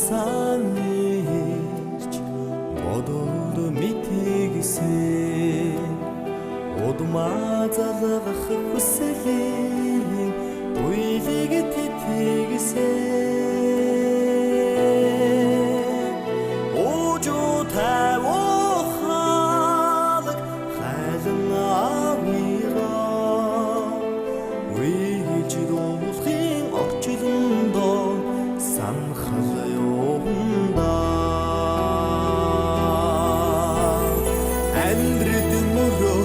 усан ирж бодолд мэтгсэн удмаа залгах хүслийн туйлыг тэтгэсэн ожоо тавхалаг хайлан авираа үеж дуулахын орчлондоо санхал юундаа амьдрал мөрөө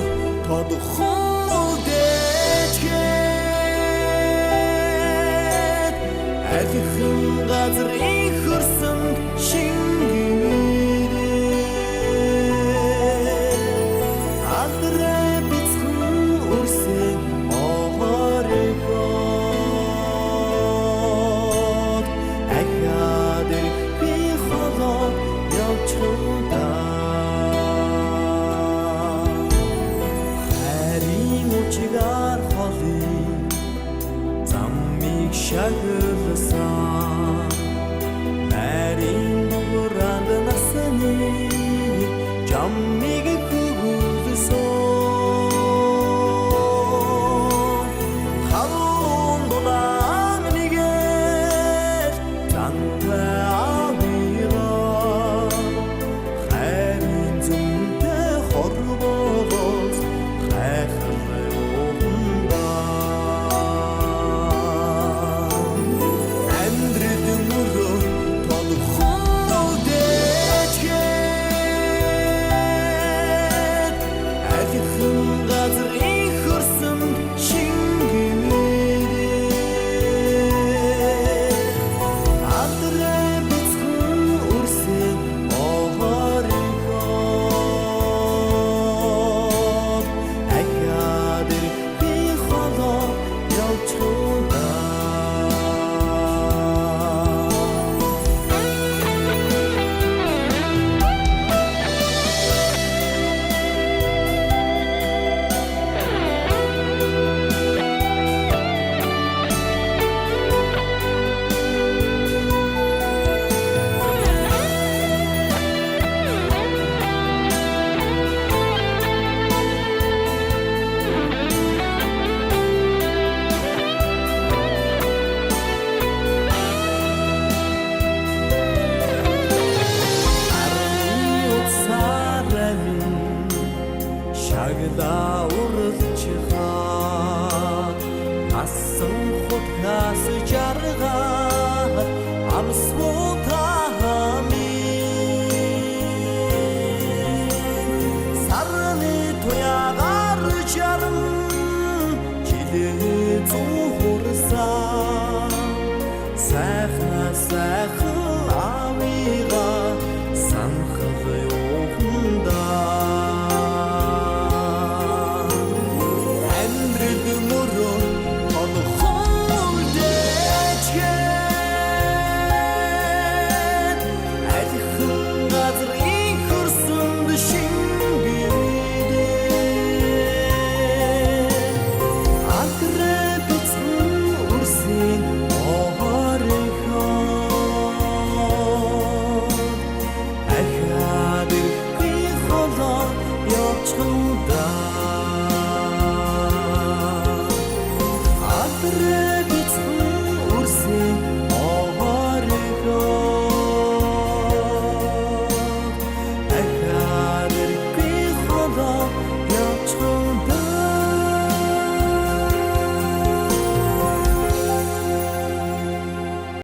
тодхон дэжгээд алхин газар ихэрсэн шингэрээ алдраа бицхэн үрсэн ооригоо ахаад би холоо явчихудаа харин учгаар холын замыг шагналсан нарийн дууранд насны жаммыг хүлсэн халуун дулаан нэгээр зантай авираа харин зөнтэй хорвоос хайхал юундаа амьдрал мөрөө тодхон дэжгээд алхин газар ихэрсэн шингэрээ алдраа бицхэн үрсэн ооригоо ахаад би холоо явчихудаа шагла уралчихаа насан хутгаас жаргаа амсуутаами сарны туягаар жарам жилээ зуурсаа сайхан авигаа санхал юундаа Your